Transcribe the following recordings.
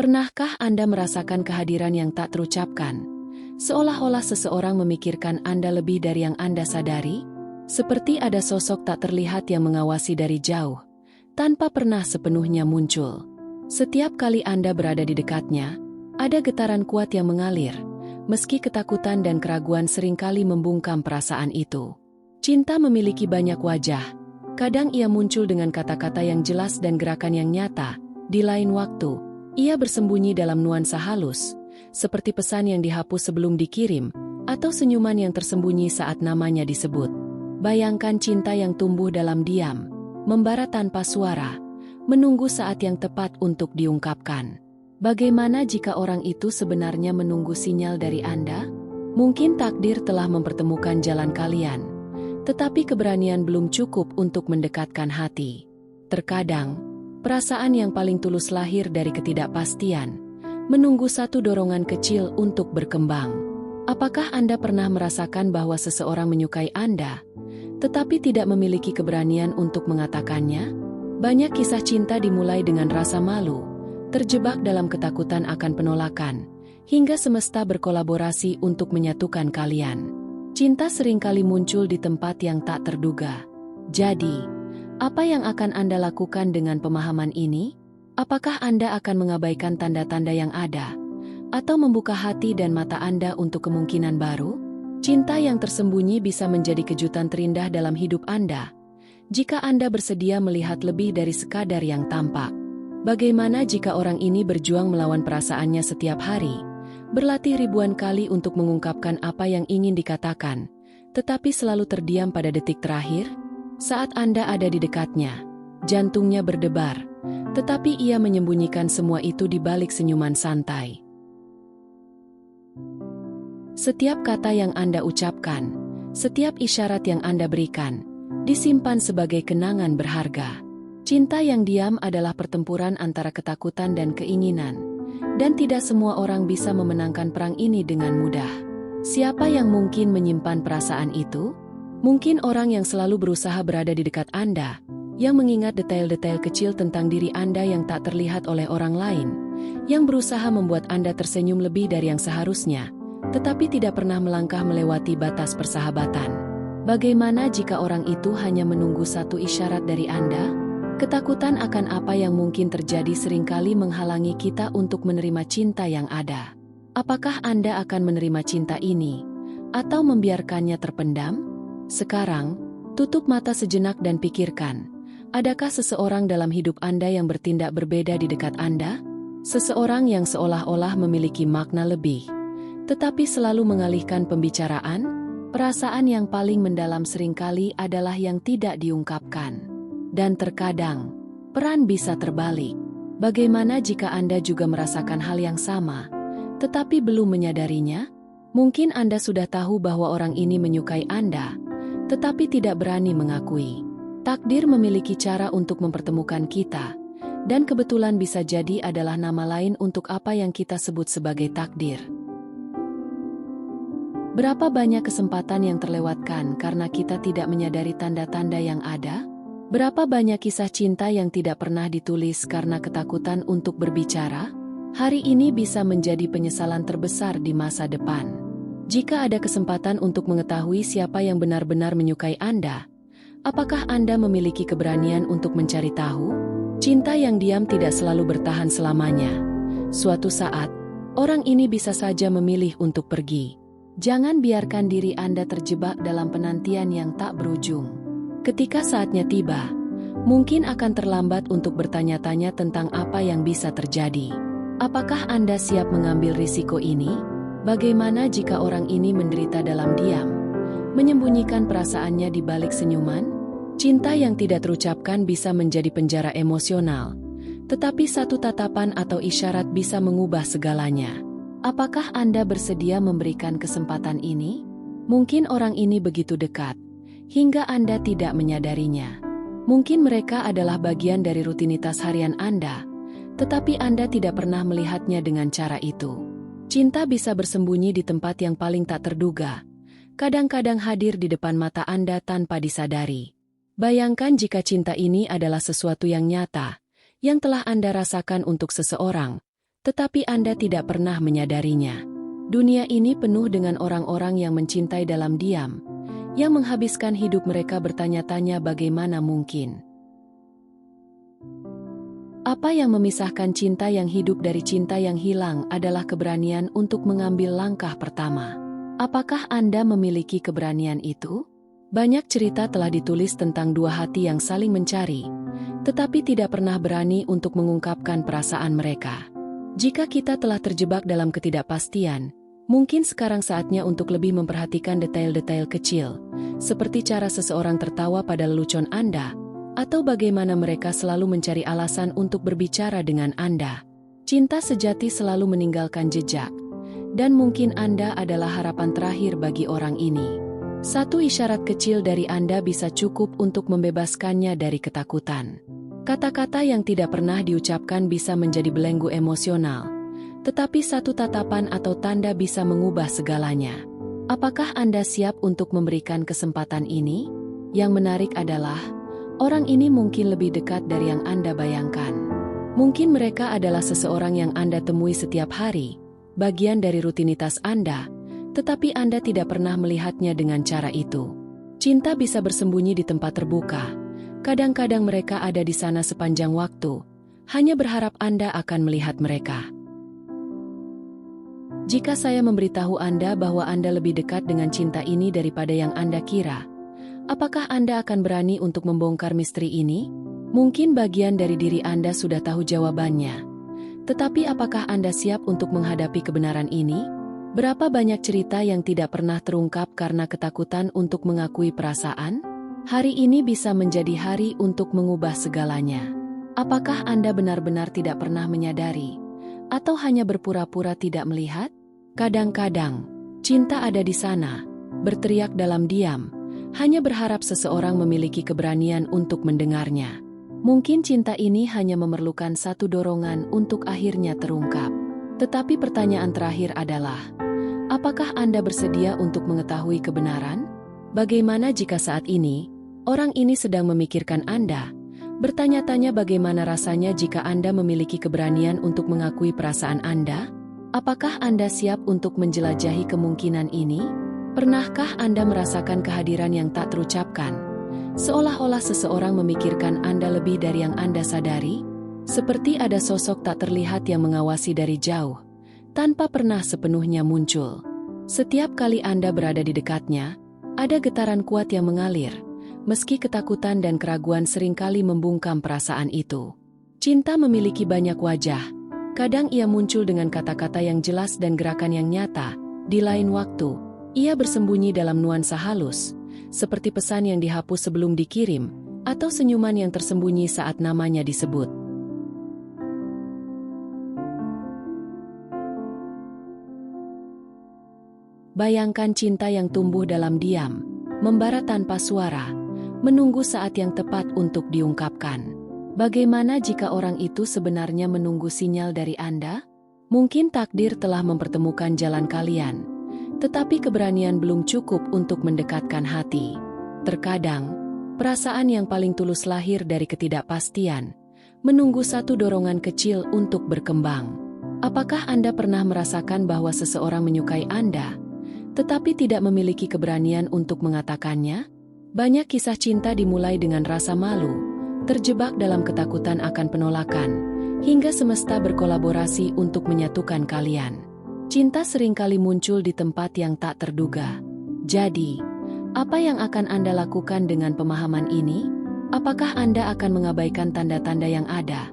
Pernahkah Anda merasakan kehadiran yang tak terucapkan? Seolah-olah seseorang memikirkan Anda lebih dari yang Anda sadari? Seperti ada sosok tak terlihat yang mengawasi dari jauh, tanpa pernah sepenuhnya muncul. Setiap kali Anda berada di dekatnya, ada getaran kuat yang mengalir, meski ketakutan dan keraguan seringkali membungkam perasaan itu. Cinta memiliki banyak wajah. Kadang ia muncul dengan kata-kata yang jelas dan gerakan yang nyata. Di lain waktu, ia bersembunyi dalam nuansa halus, seperti pesan yang dihapus sebelum dikirim, atau senyuman yang tersembunyi saat namanya disebut. Bayangkan cinta yang tumbuh dalam diam, membara tanpa suara, menunggu saat yang tepat untuk diungkapkan. Bagaimana jika orang itu sebenarnya menunggu sinyal dari Anda? Mungkin takdir telah mempertemukan jalan kalian, tetapi keberanian belum cukup untuk mendekatkan hati. Terkadang, perasaan yang paling tulus lahir dari ketidakpastian, menunggu satu dorongan kecil untuk berkembang. Apakah Anda pernah merasakan bahwa seseorang menyukai Anda, tetapi tidak memiliki keberanian untuk mengatakannya? Banyak kisah cinta dimulai dengan rasa malu, terjebak dalam ketakutan akan penolakan, hingga semesta berkolaborasi untuk menyatukan kalian. Cinta seringkali muncul di tempat yang tak terduga. Jadi, apa yang akan Anda lakukan dengan pemahaman ini? Apakah Anda akan mengabaikan tanda-tanda yang ada, atau membuka hati dan mata Anda untuk kemungkinan baru? Cinta yang tersembunyi bisa menjadi kejutan terindah dalam hidup Anda, jika Anda bersedia melihat lebih dari sekadar yang tampak. Bagaimana jika orang ini berjuang melawan perasaannya setiap hari, berlatih ribuan kali untuk mengungkapkan apa yang ingin dikatakan, tetapi selalu terdiam pada detik terakhir? Saat Anda ada di dekatnya, jantungnya berdebar, tetapi ia menyembunyikan semua itu di balik senyuman santai. Setiap kata yang Anda ucapkan, setiap isyarat yang Anda berikan, disimpan sebagai kenangan berharga. Cinta yang diam adalah pertempuran antara ketakutan dan keinginan, dan tidak semua orang bisa memenangkan perang ini dengan mudah. Siapa yang mungkin menyimpan perasaan itu? Mungkin orang yang selalu berusaha berada di dekat Anda, yang mengingat detail-detail kecil tentang diri Anda yang tak terlihat oleh orang lain, yang berusaha membuat Anda tersenyum lebih dari yang seharusnya, tetapi tidak pernah melangkah melewati batas persahabatan. Bagaimana jika orang itu hanya menunggu satu isyarat dari Anda? Ketakutan akan apa yang mungkin terjadi seringkali menghalangi kita untuk menerima cinta yang ada. Apakah Anda akan menerima cinta ini, atau membiarkannya terpendam? Sekarang, tutup mata sejenak dan pikirkan, adakah seseorang dalam hidup Anda yang bertindak berbeda di dekat Anda? Seseorang yang seolah-olah memiliki makna lebih, tetapi selalu mengalihkan pembicaraan? Perasaan yang paling mendalam seringkali adalah yang tidak diungkapkan. Dan terkadang, peran bisa terbalik. Bagaimana jika Anda juga merasakan hal yang sama, tetapi belum menyadarinya? Mungkin Anda sudah tahu bahwa orang ini menyukai Anda, tetapi tidak berani mengakui. Takdir memiliki cara untuk mempertemukan kita, dan kebetulan bisa jadi adalah nama lain untuk apa yang kita sebut sebagai takdir. Berapa banyak kesempatan yang terlewatkan karena kita tidak menyadari tanda-tanda yang ada? Berapa banyak kisah cinta yang tidak pernah ditulis karena ketakutan untuk berbicara? Hari ini bisa menjadi penyesalan terbesar di masa depan. Jika ada kesempatan untuk mengetahui siapa yang benar-benar menyukai Anda, apakah Anda memiliki keberanian untuk mencari tahu? Cinta yang diam tidak selalu bertahan selamanya. Suatu saat, orang ini bisa saja memilih untuk pergi. Jangan biarkan diri Anda terjebak dalam penantian yang tak berujung. Ketika saatnya tiba, mungkin akan terlambat untuk bertanya-tanya tentang apa yang bisa terjadi. Apakah Anda siap mengambil risiko ini? Bagaimana jika orang ini menderita dalam diam, menyembunyikan perasaannya di balik senyuman? Cinta yang tidak terucapkan bisa menjadi penjara emosional, tetapi satu tatapan atau isyarat bisa mengubah segalanya. Apakah Anda bersedia memberikan kesempatan ini? Mungkin orang ini begitu dekat, hingga Anda tidak menyadarinya. Mungkin mereka adalah bagian dari rutinitas harian Anda, tetapi Anda tidak pernah melihatnya dengan cara itu. Cinta bisa bersembunyi di tempat yang paling tak terduga, kadang-kadang hadir di depan mata Anda tanpa disadari. Bayangkan jika cinta ini adalah sesuatu yang nyata, yang telah Anda rasakan untuk seseorang, Tetapi Anda tidak pernah menyadarinya. Dunia ini penuh dengan orang-orang yang mencintai dalam diam, yang menghabiskan hidup mereka bertanya-tanya bagaimana mungkin. Apa yang memisahkan cinta yang hidup dari cinta yang hilang adalah keberanian untuk mengambil langkah pertama. Apakah Anda memiliki keberanian itu? Banyak cerita telah ditulis tentang dua hati yang saling mencari, tetapi tidak pernah berani untuk mengungkapkan perasaan mereka. Jika kita telah terjebak dalam ketidakpastian, mungkin sekarang saatnya untuk lebih memperhatikan detail-detail kecil, seperti cara seseorang tertawa pada lelucon Anda, atau bagaimana mereka selalu mencari alasan untuk berbicara dengan Anda. Cinta sejati selalu meninggalkan jejak, dan mungkin Anda adalah harapan terakhir bagi orang ini. Satu isyarat kecil dari Anda bisa cukup untuk membebaskannya dari ketakutan. Kata-kata yang tidak pernah diucapkan bisa menjadi belenggu emosional, tetapi satu tatapan atau tanda bisa mengubah segalanya. Apakah Anda siap untuk memberikan kesempatan ini? Yang menarik adalah, orang ini mungkin lebih dekat dari yang Anda bayangkan. Mungkin mereka adalah seseorang yang Anda temui setiap hari, bagian dari rutinitas Anda, tetapi Anda tidak pernah melihatnya dengan cara itu. Cinta bisa bersembunyi di tempat terbuka. Kadang-kadang mereka ada di sana sepanjang waktu, hanya berharap Anda akan melihat mereka. Jika saya memberitahu Anda bahwa Anda lebih dekat dengan cinta ini daripada yang Anda kira, apakah Anda akan berani untuk membongkar misteri ini? Mungkin bagian dari diri Anda sudah tahu jawabannya. Tetapi apakah Anda siap untuk menghadapi kebenaran ini? Berapa banyak cerita yang tidak pernah terungkap karena ketakutan untuk mengakui perasaan? Hari ini bisa menjadi hari untuk mengubah segalanya. Apakah Anda benar-benar tidak pernah menyadari? Atau hanya berpura-pura tidak melihat? Kadang-kadang, cinta ada di sana, berteriak dalam diam, hanya berharap seseorang memiliki keberanian untuk mendengarnya. Mungkin cinta ini hanya memerlukan satu dorongan untuk akhirnya terungkap. Tetapi pertanyaan terakhir adalah, apakah Anda bersedia untuk mengetahui kebenaran? Bagaimana jika saat ini, orang ini sedang memikirkan Anda, bertanya-tanya bagaimana rasanya jika Anda memiliki keberanian untuk mengakui perasaan Anda? Apakah Anda siap untuk menjelajahi kemungkinan ini? Pernahkah Anda merasakan kehadiran yang tak terucapkan? Seolah-olah seseorang memikirkan Anda lebih dari yang Anda sadari? Seperti ada sosok tak terlihat yang mengawasi dari jauh, tanpa pernah sepenuhnya muncul. Setiap kali Anda berada di dekatnya, ada getaran kuat yang mengalir, meski ketakutan dan keraguan seringkali membungkam perasaan itu. Cinta memiliki banyak wajah. Kadang ia muncul dengan kata-kata yang jelas dan gerakan yang nyata. Di lain waktu, ia bersembunyi dalam nuansa halus, seperti pesan yang dihapus sebelum dikirim, atau senyuman yang tersembunyi saat namanya disebut. Bayangkan cinta yang tumbuh dalam diam, membara tanpa suara, menunggu saat yang tepat untuk diungkapkan. Bagaimana jika orang itu sebenarnya menunggu sinyal dari Anda? Mungkin takdir telah mempertemukan jalan kalian, tetapi keberanian belum cukup untuk mendekatkan hati. Terkadang, perasaan yang paling tulus lahir dari ketidakpastian, menunggu satu dorongan kecil untuk berkembang. Apakah Anda pernah merasakan bahwa seseorang menyukai Anda, tetapi tidak memiliki keberanian untuk mengatakannya? Banyak kisah cinta dimulai dengan rasa malu, terjebak dalam ketakutan akan penolakan, hingga semesta berkolaborasi untuk menyatukan kalian. Cinta seringkali muncul di tempat yang tak terduga. Jadi, apa yang akan Anda lakukan dengan pemahaman ini? Apakah Anda akan mengabaikan tanda-tanda yang ada,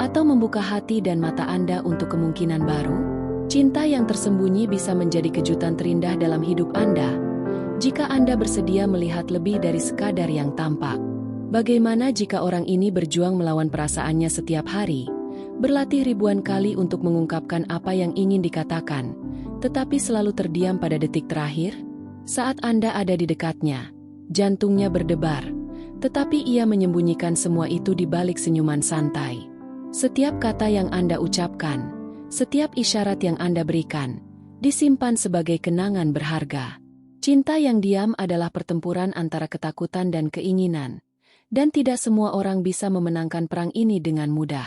atau membuka hati dan mata Anda untuk kemungkinan baru? Cinta yang tersembunyi bisa menjadi kejutan terindah dalam hidup Anda, jika Anda bersedia melihat lebih dari sekadar yang tampak. Bagaimana jika orang ini berjuang melawan perasaannya setiap hari, berlatih ribuan kali untuk mengungkapkan apa yang ingin dikatakan, tetapi selalu terdiam pada detik terakhir? Saat Anda ada di dekatnya, jantungnya berdebar, tetapi ia menyembunyikan semua itu di balik senyuman santai. Setiap kata yang Anda ucapkan, setiap isyarat yang Anda berikan, disimpan sebagai kenangan berharga. Cinta yang diam adalah pertempuran antara ketakutan dan keinginan, dan tidak semua orang bisa memenangkan perang ini dengan mudah.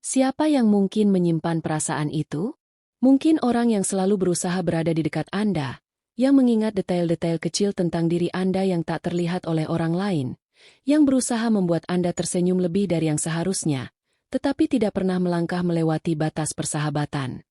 Siapa yang mungkin menyimpan perasaan itu? Mungkin orang yang selalu berusaha berada di dekat Anda, yang mengingat detail-detail kecil tentang diri Anda yang tak terlihat oleh orang lain, yang berusaha membuat Anda tersenyum lebih dari yang seharusnya, tetapi tidak pernah melangkah melewati batas persahabatan.